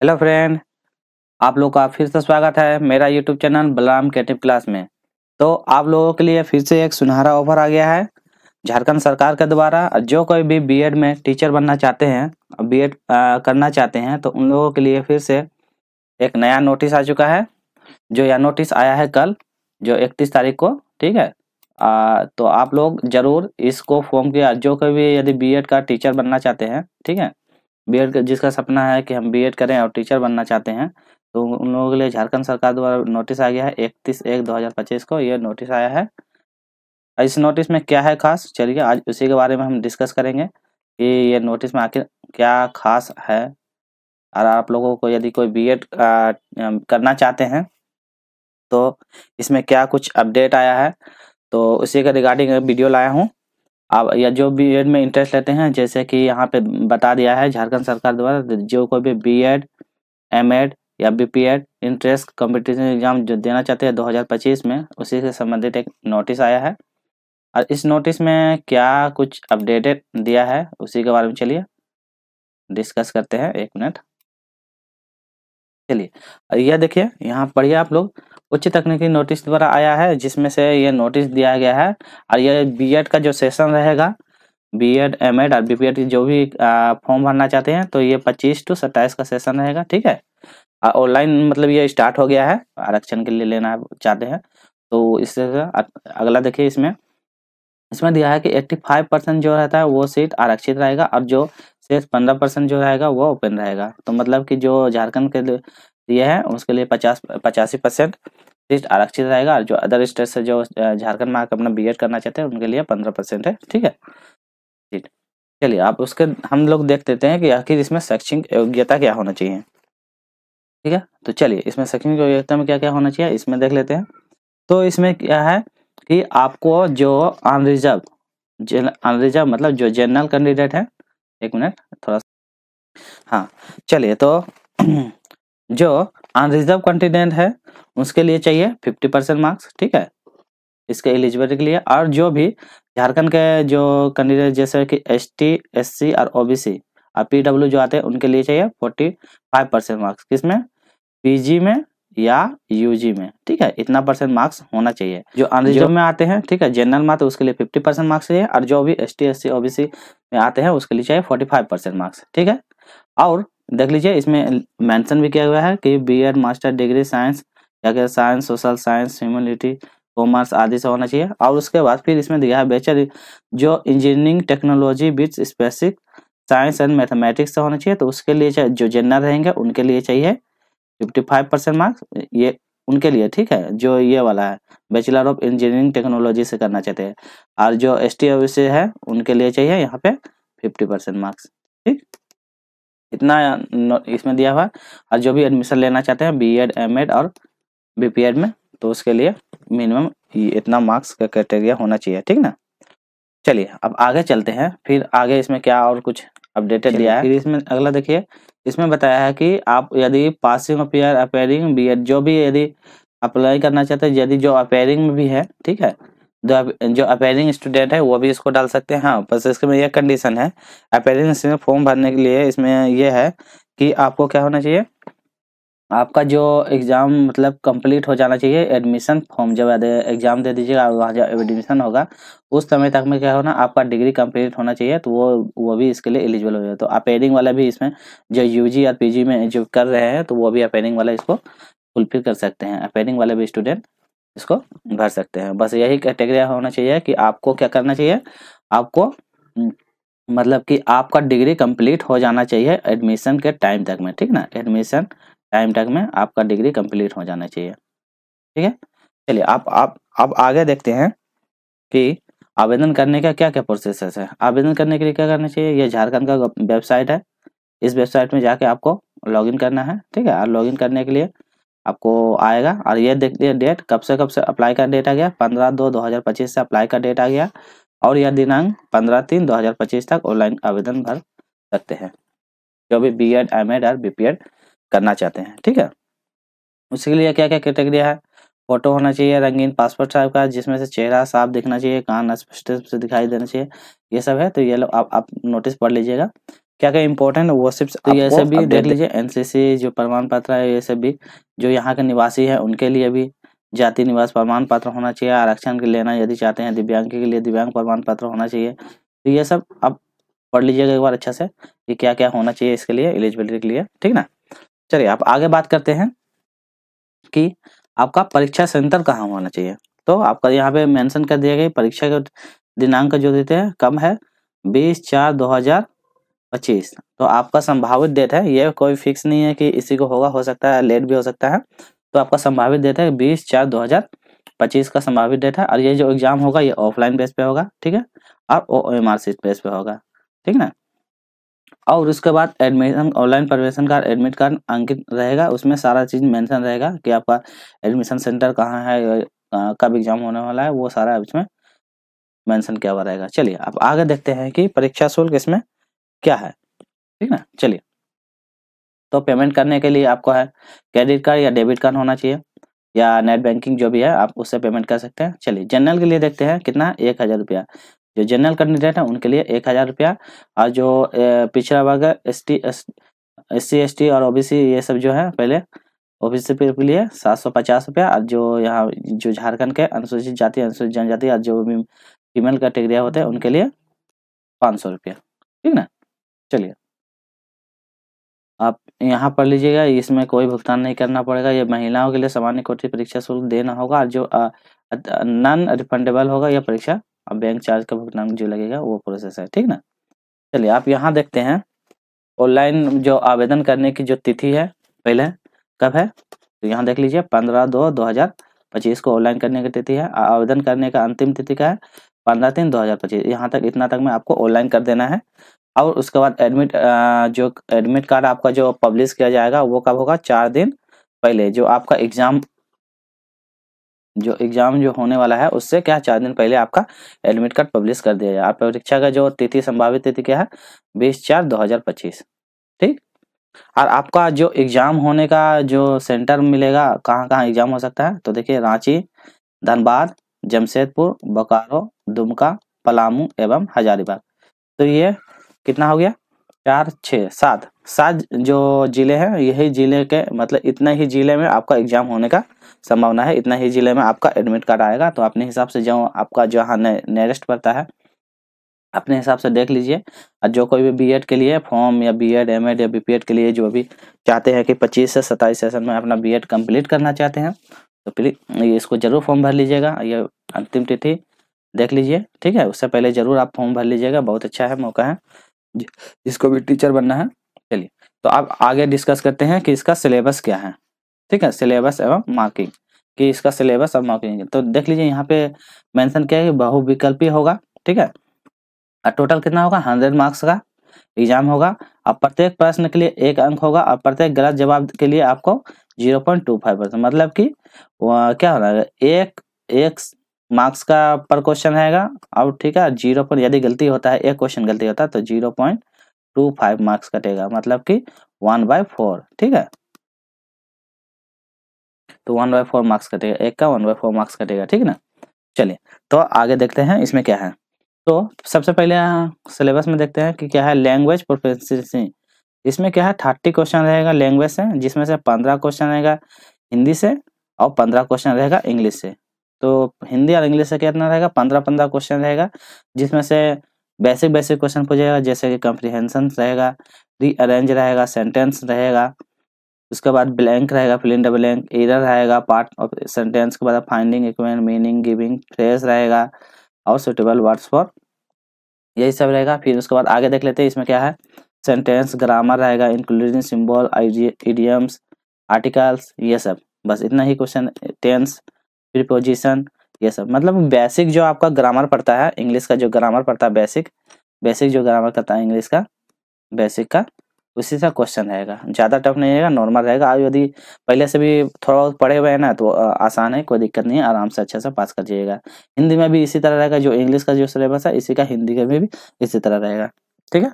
Hello friend, आप लोग का फिर से स्वागत है मेरा YouTube channel Balram creative class में। तो आप लोगों के लिए फिर से एक सुनहरा ऑफर आ गया है झारखंड सरकार के द्वारा। जो कोई भी बीएड में टीचर बनना चाहते हैं, बीएड करना चाहते हैं, तो उन लोगों के लिए फिर से एक नया नोटिस आ चुका है। जो यह नोटिस आया है कल, जो 31 तारीख को, ठीक है। तो आप लोग जरूर इसको फॉर्म किया, जो कोई भी यदि बीएड का टीचर बनना चाहते हैं, ठीक है। बीएड जिसका सपना है कि हम बीएड करें और टीचर बनना चाहते हैं, तो उन लोगों के लिए झारखंड सरकार द्वारा नोटिस आ गया है 31/1/2025 को ये नोटिस आया है। इस नोटिस में क्या है खास, चलिए आज उसी के बारे में हम डिस्कस करेंगे कि ये नोटिस में आखिर क्या खास है। और आप लोगों को यदि कोई बीएड करना चाहते हैं तो इसमें क्या कुछ अपडेट आया है, तो उसी के रिगार्डिंग वीडियो लाया हूँ। आप या जो बीएड में इंटरेस्ट लेते हैं, जैसे कि यहाँ पे बता दिया है झारखंड सरकार द्वारा, जो कोई भी बीएड, एमएड या बीपीएड इंट्रेंस कॉम्पिटिशन एग्जाम जो देना चाहते हैं 2025 में, उसी से संबंधित एक नोटिस आया है। और इस नोटिस में क्या कुछ अपडेटेड दिया है उसी के बारे में चलिए डिस्कस करते हैं। एक मिनट, चलिए। और यह देखिए, यहाँ पढ़िए आप लोग। उच्च तकनीकी नोटिस द्वारा आया है, जिसमें से ये नोटिस दिया गया है। और ये बीएड का जो सेशन रहेगा, बीएड, एमएड और बीपीएड जो भी फॉर्म भरना चाहते हैं, तो ये 25 से 27 का सेशन रहेगा, ठीक है। ऑनलाइन मतलब ये स्टार्ट हो गया है, आरक्षण के लिए लेना चाहते हैं तो इससे अगला देखिए। इसमें दिया है कि 85% जो रहता है वो सीट आरक्षित रहेगा, और जो शेष 15% जो रहेगा वो ओपन रहेगा। तो मतलब कि जो झारखंड के लिए है उसके लिए 85% सीट आरक्षित रहेगा, और जो अदर स्टेट से जो झारखंड में आकर अपना बीएड करना चाहते हैं उनके लिए 15% है, ठीक है। चलिए आप उसके हम लोग देख लेते हैं कि आखिर इसमें शैक्षणिक योग्यता क्या होना चाहिए, ठीक है। तो चलिए इसमें शैक्षणिक योग्यता में क्या क्या होना चाहिए इसमें देख लेते हैं। तो इसमें क्या है कि आपको जो अनरिजर्व मतलब जो जनरल कैंडिडेट है, एक मिनट थोड़ा हाँ, चलिए। तो जो अनरिजर्व कैंडिडेट है उसके लिए चाहिए 50% मार्क्स, ठीक है, इसके एलिजिबिलिटी के लिए। और जो भी झारखंड के जो कैंडिडेट जैसे कि एसटी, एससी और ओबीसी और पीडब्ल्यू जो आते हैं उनके लिए चाहिए 45% मार्क्स, किसमें, पीजी में या यूजी में, ठीक है। इतना परसेंट मार्क्स होना चाहिए। जो अनरिजर्व में आते हैं, ठीक है, जनरल में तो उसके लिए 50% मार्क्स चाहिए, और जो भी एसटी, एससी, ओबीसी में आते हैं उसके लिए चाहिए 45% मार्क्स, ठीक है। और देख लीजिए इसमें मेंशन भी किया हुआ है कि बीएड, मास्टर डिग्री साइंस या क्या science, social science, humanity, commerce आदि से होना चाहिए। और उसके बाद फिर इसमें दिया है बैचलर जो engineering technology with specific science and mathematics से होना चाहिए, तो उसके लिए जो जनरल रहेंगे उनके लिए चाहिए 55% मार्क्स, ये उनके लिए, ठीक है। जो ये वाला है बैचलर ऑफ इंजीनियरिंग टेक्नोलॉजी से करना चाहते हैं, और जो एसटी ओबीसी है उनके लिए चाहिए यहाँ पे 50% मार्क्स, ठीक। इतना इसमें दिया हुआ। और जो भी एडमिशन लेना चाहते हैं बीएड, एमएड और बीपीएड में, तो उसके लिए मिनिमम इतना मार्क्स का क्राइटेरिया होना चाहिए, ठीक ना। चलिए अब आगे चलते हैं, फिर आगे इसमें क्या और कुछ अपडेटेड दिया है। फिर इसमें अगला देखिए, इसमें बताया है कि आप यदि पासिंग अपियर, अपेयरिंग बीएड जो भी यदि अप्लाई करना चाहते हैं, यदि जो अपेयरिंग में भी है, ठीक है, जो अपेयरिंग स्टूडेंट है वो भी इसको डाल सकते हैं। हाँ, बस इसमें यह कंडीशन है, अपेयरिंग में फॉर्म भरने के लिए इसमें यह है कि आपको क्या होना चाहिए, आपका जो एग्जाम मतलब कंप्लीट हो जाना चाहिए। एडमिशन फॉर्म जब एग्जाम दे दीजिएगा, वहाँ जब एडमिशन होगा उस समय तक में क्या होना, आपका डिग्री कंप्लीट होना चाहिए, तो वो भी इसके लिए एलिजिबल हो जाए। तो अपेयरिंग वाला भी इसमें जो यूजी और पीजी में जो कर रहे हैं, तो वो भी अपेयरिंग वाला इसको फुलफिल कर सकते हैं। अपेयरिंग वाले भी स्टूडेंट इसको भर सकते हैं। बस यही कैटेगरी होना चाहिए कि आपको क्या करना चाहिए, आपको मतलब कि आपका डिग्री कंप्लीट हो जाना चाहिए एडमिशन के टाइम तक में, ठीक ना। एडमिशन टाइम तक में आपका डिग्री कंप्लीट हो जाना चाहिए, ठीक है। चलिए आप अब आगे देखते हैं कि आवेदन करने का क्या क्या प्रोसेस है। आवेदन करने के लिए क्या करना चाहिए, ये झारखंड का वेबसाइट है, इस वेबसाइट में जाके आपको लॉगिन करना है, ठीक है। और लॉगिन करने के लिए आपको आएगा, और ये देखिए डेट कब से अप्लाई का डेट आ गया, 15/2/2025 से अप्लाई का डेट आ गया, और यह दिनांक 15/3/2025 तक ऑनलाइन आवेदन भर सकते हैं जो भी बीएड, एमएड और बीपीएड करना चाहते हैं, ठीक है। उसके लिए क्या क्या कैटेगरी है, फोटो होना चाहिए रंगीन पासपोर्ट साइज का, जिसमें से चेहरा साफ दिखना चाहिए, कान स्पष्ट से दिखाई देना चाहिए, ये सब है। तो ये लो आप नोटिस पढ़ लीजिएगा। क्या क्या इंपॉर्टेंट वो सिर्फ तो ये सब भी देख लीजिए। एनसीसी जो प्रमाण पत्र है ये सब भी जो यहाँ के निवासी है उनके लिए भी जाति निवास प्रमाण पत्र होना चाहिए। आरक्षण के लेना यदि चाहते हैं दिव्यांग के लिए दिव्यांग प्रमाण पत्र होना चाहिए। तो ये सब आप पढ़ लीजिएगा एक बार अच्छा से कि क्या क्या होना चाहिए इसके लिए एलिजिबिलिटी के लिए, ठीक ना। चलिए आप आगे बात करते हैं कि आपका परीक्षा सेंटर कहाँ होना चाहिए। तो आपका यहाँ पे मेंशन कर दिया गया परीक्षा का दिनांक जो देते हैं कब है 20/4/2025। तो आपका संभावित डेट है, ये कोई फिक्स नहीं है कि इसी को होगा, हो सकता है लेट भी हो सकता है। तो आपका संभावित डेट है 20/4/2025 का संभावित डेट है। और ये जो एग्जाम होगा ये ऑफलाइन बेस पे होगा, ठीक है, और OMR शीट बेस पे होगा, ठीक ना। और उसके बाद एडमिशन ऑनलाइन प्रवेशन कार्ड एडमिट कार्ड अंकित रहेगा, उसमें सारा चीज मेंशन रहेगा कि आपका एडमिशन सेंटर कहाँ है, कब एग्जाम होने वाला है, वो सारा इसमें मेंशन किया हुआ रहेगा। चलिए अब आगे देखते हैं कि परीक्षा शुल्क इसमें क्या है, ठीक ना। चलिए तो पेमेंट करने के लिए आपको है क्रेडिट कार्ड या डेबिट कार्ड होना चाहिए या नेट बैंकिंग जो भी है आप उससे पेमेंट कर सकते हैं। चलिए जनरल के लिए देखते हैं कितना 1000 रुपया। जो जनरल कैंडिडेट है उनके लिए 1000 रुपया। और जो पिछड़ा वर्ग SC ST और OBC ये सब जो है पहले OBC के लिए 750 रुपया। और जो यहाँ जो झारखंड के अनुसूचित जाति अनुसूचित जनजाति और जो भी फीमेल कैटेगरी होते हैं उनके लिए 500 रुपया, ठीक ना। चलिए आप यहाँ पढ़ लीजिएगा, इसमें कोई भुगतान नहीं करना पड़ेगा। ये महिलाओं के लिए सामान्य कोटि परीक्षा शुल्क देना होगा। और जो नॉन रिफंडेबल होगा यह परीक्षा अब बैंक चार्ज का भुगतान जो लगेगा वो प्रोसेस है, ठीक ना। चलिए आप यहाँ देखते हैं ऑनलाइन जो आवेदन करने की जो तिथि है पहले कब है, तो यहाँ देख लीजिए 15/2/2025 को ऑनलाइन करने की तिथि है। आवेदन करने का अंतिम तिथि का है 15/3/2025। यहाँ तक इतना तक में आपको ऑनलाइन कर देना है। और उसके बाद जो एडमिट कार्ड आपका जो पब्लिश किया जाएगा वो कब होगा 4 दिन पहले। जो आपका एग्जाम जो होने वाला है उससे क्या 4 दिन पहले आपका एडमिट कार्ड पब्लिश कर दिया जाए। परीक्षा का जो तिथि संभावित तिथि क्या है 20/4/2025, ठीक। और आपका जो एग्जाम होने का जो सेंटर मिलेगा कहाँ कहाँ एग्जाम हो सकता है, तो देखिए रांची, धनबाद, जमशेदपुर, बोकारो, दुमका, पलामू एवं हजारीबाग। तो ये कितना हो गया 4 6 7 जो जिले हैं यही जिले के मतलब इतना ही जिले में आपका एग्जाम होने का संभावना है, इतना ही जिले में आपका एडमिट कार्ड आएगा। तो अपने हिसाब से जो आपका जहाँ नियरेस्ट पड़ता है अपने हिसाब से देख लीजिए। और जो कोई भी बीएड के लिए फॉर्म या बीएड एमएड या बीपीएड के लिए जो भी चाहते हैं कि 25 से 27 सेशन में अपना बीएड कंप्लीट करना चाहते हैं तो प्लीज इसको जरूर फॉर्म भर लीजिएगा। ये अंतिम तिथि देख लीजिए, ठीक है। उससे पहले जरूर आप फॉर्म भर लीजिएगा, बहुत अच्छा है मौका है जिसको भी टीचर बनना है। चलिए तो अब आगे डिस्कस करते हैं कि इसका सिलेबस क्या है, ठीक है। सिलेबस एवं मार्किंग कि इसका सिलेबस और मार्किंग तो देख लीजिए यहाँ पे मेंशन किया है कि बहुविकल्पी होगा, ठीक है। और टोटल कितना होगा 100 मार्क्स का एग्जाम होगा। अब प्रत्येक प्रश्न के लिए 1 अंक होगा और प्रत्येक गलत जवाब के लिए आपको 0.25%, मतलब कि क्या होना है एक मार्क्स का पर क्वेश्चन रहेगा। और ठीक है 0 पर यदि गलती होता है एक क्वेश्चन गलती होता है तो 0.25 मार्क्स कटेगा, मतलब कि 1/4, ठीक है। तो 1/4 मार्क्स कटेगा, एक का 1/4 मार्क्स कटेगा, ठीक है ना। चलिए तो आगे देखते हैं इसमें क्या है। तो सबसे पहले सिलेबस में देखते हैं कि क्या है लैंग्वेज प्रोफिशिएंसी। इसमें क्या है 30 क्वेश्चन रहेगा लैंग्वेज से, जिसमें से 15 क्वेश्चन रहेगा हिंदी से और 15 क्वेश्चन रहेगा इंग्लिश से। तो हिंदी और इंग्लिश से कितना रहेगा 15-15 क्वेश्चन रहेगा, जिसमें से बेसिक क्वेश्चन पूछेगा जैसे कि कम्प्रीहेंशन रहेगा, रीअरेंज रहेगा, सेंटेंस रहेगा, उसके बाद ब्लैंक रहेगा, fill in the blank, error रहेगा, पार्ट ऑफ सेंटेंस के बाद finding equivalent meaning giving phrase रहेगा और सुटेबल वर्ड्स फॉर, यही सब रहेगा। फिर उसके बाद आगे देख लेते हैं इसमें क्या है सेंटेंस ग्रामर रहेगा इंक्लूडिंग सिंबल इडियम्स आर्टिकल्स, ये सब बस इतना ही क्वेश्चन। टेंस प्रीपोजिशन ये सब, मतलब बेसिक जो आपका ग्रामर पड़ता है इंग्लिश का, जो ग्रामर पड़ता है बेसिक जो ग्रामर करता है इंग्लिश का बेसिक का, उसी से क्वेश्चन रहेगा। ज़्यादा टफ नहीं रहेगा, नॉर्मल रहेगा। और यदि पहले से भी थोड़ा बहुत पढ़े हुए हैं ना तो आसान है, कोई दिक्कत नहीं है, आराम से अच्छे से पास कर जाइएगा। हिंदी में भी इसी तरह रहेगा, जो इंग्लिश का जो सिलेबस है इसी का हिंदी का भी इसी तरह रहेगा, ठीक है।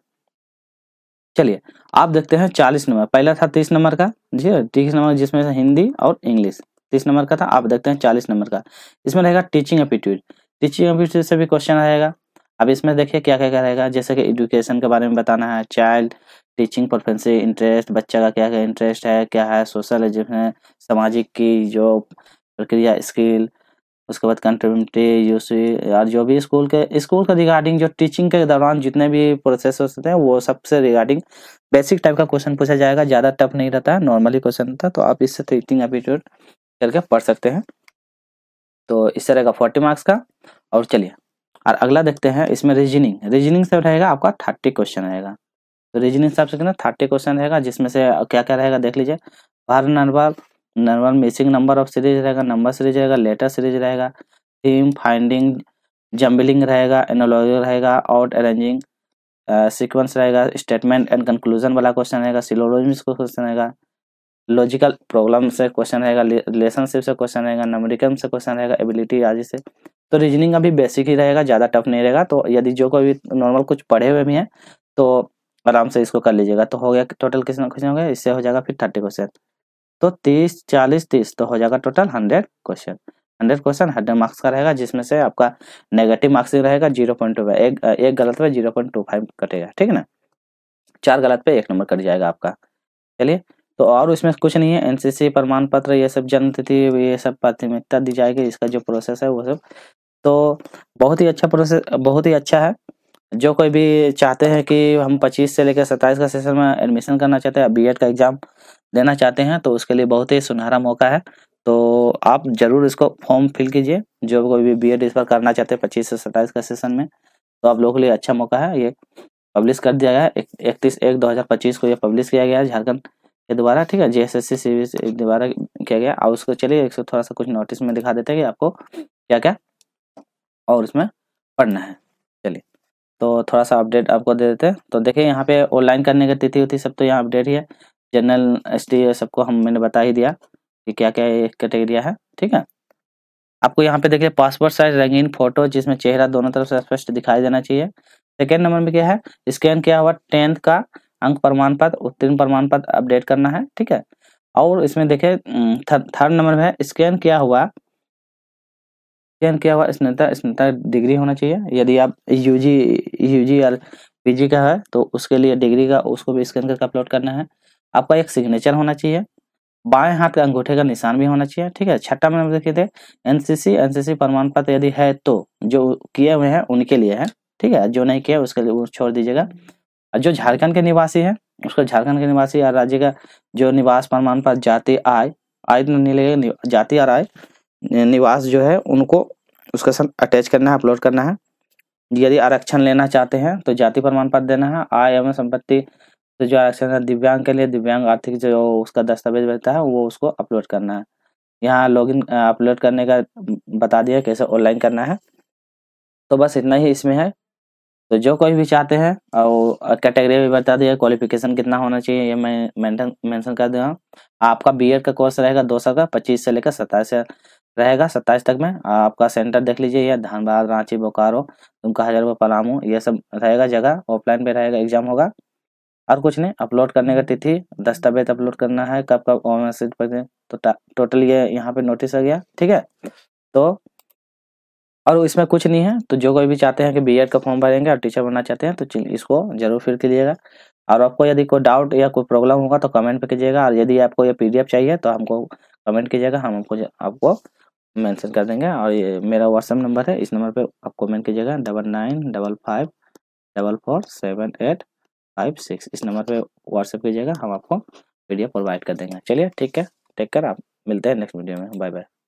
चलिए आप देखते हैं 40 नंबर, पहला था 30 नंबर का जी, 30 नंबर जिसमें से हिंदी और इंग्लिश 30 नंबर का था। आप देखते हैं 40 नंबर का, इसमें रहेगा टीचिंग एप्टीट्यूड। टीचिंग एप्टीट्यूड से भी क्वेश्चन आएगा। अब इसमें देखिए क्या क्या रहेगा, जैसे कि एजुकेशन के बारे में बताना है, चाइल्ड टीचिंग प्रेफरेंस इंटरेस्ट, बच्चा का क्या क्या इंटरेस्ट है, क्या है सोशल एजुकेशन, सामाजिक की जो प्रक्रिया स्किल, उसके बाद कंटिन्यूटी यूसी, और जो भी स्कूल का रिगार्डिंग जो टीचिंग के दौरान जितने भी प्रोसेस होते हैं वो सबसे रिगार्डिंग बेसिक टाइप का क्वेश्चन पूछा जाएगा, ज़्यादा टफ नहीं रहता है, नॉर्मली क्वेश्चन था, तो आप इससे टीचिंग एप्टीट्यूड करके पढ़ सकते हैं। तो इस तरह का 40 मार्क्स का। और चलिए और अगला देखते हैं, इसमें रीजनिंग से रहेगा आपका 30 क्वेश्चन रहेगा। तो रीजनिंग हिसाब से कितना 30 क्वेश्चन रहेगा, जिसमें से क्या क्या रहेगा देख लीजिए। हर number missing number of series रहेगा, नंबर सीरीज रहेगा, लेटर सीरीज रहेगा, थीम फाइंडिंग, जम्बलिंग रहेगा, एनालॉजी रहेगा, आउट अरेंजिंग, सीक्वेंस रहेगा, स्टेटमेंट एंड कंक्लूजन वाला क्वेश्चन रहेगा, सिलोजिज्म का क्वेश्चन रहेगा, लॉजिकल प्रॉब्लम से क्वेश्चन रहेगा, रिलेशनशिप से क्वेश्चन रहेगा, न्यूमेरिकल से क्वेश्चन रहेगा, एबिलिटी आदि से। तो रीजनिंग अभी बेसिक ही रहेगा, ज़्यादा टफ नहीं रहेगा। तो यदि जो कोई नॉर्मल कुछ पढ़े हुए भी हैं तो आराम से इसको कर लीजिएगा। तो हो गया टोटल कितना क्वेश्चन हो गया, इससे हो जाएगा फिर 30 क्वेश्चन, तो 30 40 30 तो हो जाएगा टोटल 100 क्वेश्चन। 100 क्वेश्चन 100 मार्क्स का रहेगा, जिसमें से आपका नेगेटिव मार्क्सिंग रहेगा 0.25, एक गलत पे 0.25 कटेगा, ठीक है ना। 4 गलत पे 1 नंबर कट जाएगा आपका। चलिए, तो और इसमें कुछ नहीं है, एनसीसी प्रमाण पत्र ये सब, जन्म तिथि ये सब प्राथमिकता दी जाएगी, इसका जो प्रोसेस है वो सब। तो बहुत ही अच्छा प्रोसेस, बहुत ही अच्छा है। जो कोई भी चाहते हैं कि हम 25 से लेकर 27 का सेशन में एडमिशन करना चाहते हैं, बीएड का एग्जाम देना चाहते हैं, तो उसके लिए बहुत ही सुनहरा मौका है। तो आप जरूर इसको फॉर्म फिल कीजिए, जो कोई भी बीएड इस पर करना चाहते हैं 25 से 27 का सेशन में, तो आप लोगों के लिए अच्छा मौका है। ये पब्लिश कर दिया गया है 31/1/2025 को ये पब्लिश किया गया है झारखंड के द्वारा, ठीक है, जेएसएससी सीबीएसई द्वारा किया गया। और उसको चलिए एक थोड़ा सा कुछ नोटिस में दिखा देते हैं कि आपको क्या क्या और उसमें पढ़ना है। चलिए, तो थोड़ा सा अपडेट आपको दे देते हैं। तो देखिए यहाँ पे ऑनलाइन करने की तिथि होती सब तो यहाँ अपडेट ही है। जनरल एसटी सबको मैंने बता ही दिया कि क्या क्या कैटेगरिया है, ठीक है। आपको यहाँ पे देखिए पासपोर्ट साइज रंगीन फोटो जिसमें चेहरा दोनों तरफ से स्पष्ट दिखाई देना चाहिए। सेकेंड नंबर में क्या है, स्कैन किया हुआ 10th का अंक प्रमाण पत्र, उत्तीर्ण प्रमाण पत्र अपडेट करना है, ठीक है। और इसमें देखिए थर्ड नंबर में है स्कैन किया हुआ स्नातक डिग्री होना चाहिए। यदि आप यूजी और पीजी का है तो उसके लिए डिग्री का उसको भी स्कैन करके अपलोड करना है। आपका एक सिग्नेचर होना चाहिए, बाएं हाथ का अंगूठे का निशान भी होना चाहिए, ठीक है। छठा नंबर देखिए थे एनसीसी प्रमाण पत्र यदि है तो जो किए हुए हैं उनके लिए है, ठीक है। जो नहीं किया उसके लिए वो छोड़ दीजिएगा। और जो झारखंड के निवासी है उसको झारखंड के निवासी और राज्य का जो निवास प्रमाण पत्र, जाति आय तो नहीं लगेगा, जाति और आय निवास जो है उनको उसके साथ अटैच करना है, अपलोड करना है। यदि आरक्षण लेना चाहते हैं तो जाति प्रमाण पत्र देना है। आय एवं संपत्ति तो जो आरक्षण है दिव्यांग के लिए, दिव्यांग आर्थिक जो उसका दस्तावेज रहता है वो उसको अपलोड करना है। यहाँ लॉगिन अपलोड करने का बता दिया कैसे ऑनलाइन करना है। तो बस इतना ही इसमें है। तो जो कोई भी चाहते हैं और कैटेगरी भी बता दिया, क्वालिफिकेशन कितना होना चाहिए ये मैं मेंशन कर दूँगा। आपका बीएड का कोर्स रहेगा 2 साल का, 25 से लेकर 27 रहेगा, 27 तक में। आपका सेंटर देख लीजिए, ये धनबाद, रांची, बोकारो, दुमका, हजारीबाग, पलामू ये सब रहेगा जगह। ऑफलाइन पे रहेगा, एग्जाम होगा और कुछ नहीं। अपलोड करने का तिथि, दस्तावेज अपलोड करना है कब कब ऑनलाइन सीट पर, तो टोटल ये यहाँ पे नोटिस आ गया, ठीक है। तो और इसमें कुछ नहीं है। तो जो कोई भी चाहते हैं कि बीएड का फॉर्म भरेंगे और टीचर बनना चाहते हैं तो इसको जरूर फिल कीजिएगा। और आपको यदि कोई डाउट या कोई प्रॉब्लम होगा तो कमेंट पे कीजिएगा, और यदि आपको ये पीडीएफ चाहिए तो हमको कमेंट कीजिएगा, हम आपको मेंशन कर देंगे। और ये मेरा व्हाट्सएप नंबर है, इस नंबर पे आप कमेंट कीजिएगा 9955447856, इस नंबर पे व्हाट्सएप कीजिएगा, हम आपको पीडीएफ प्रोवाइड कर देंगे। चलिए ठीक है, टेक केयर, आप मिलते हैं नेक्स्ट वीडियो में, बाय बाय।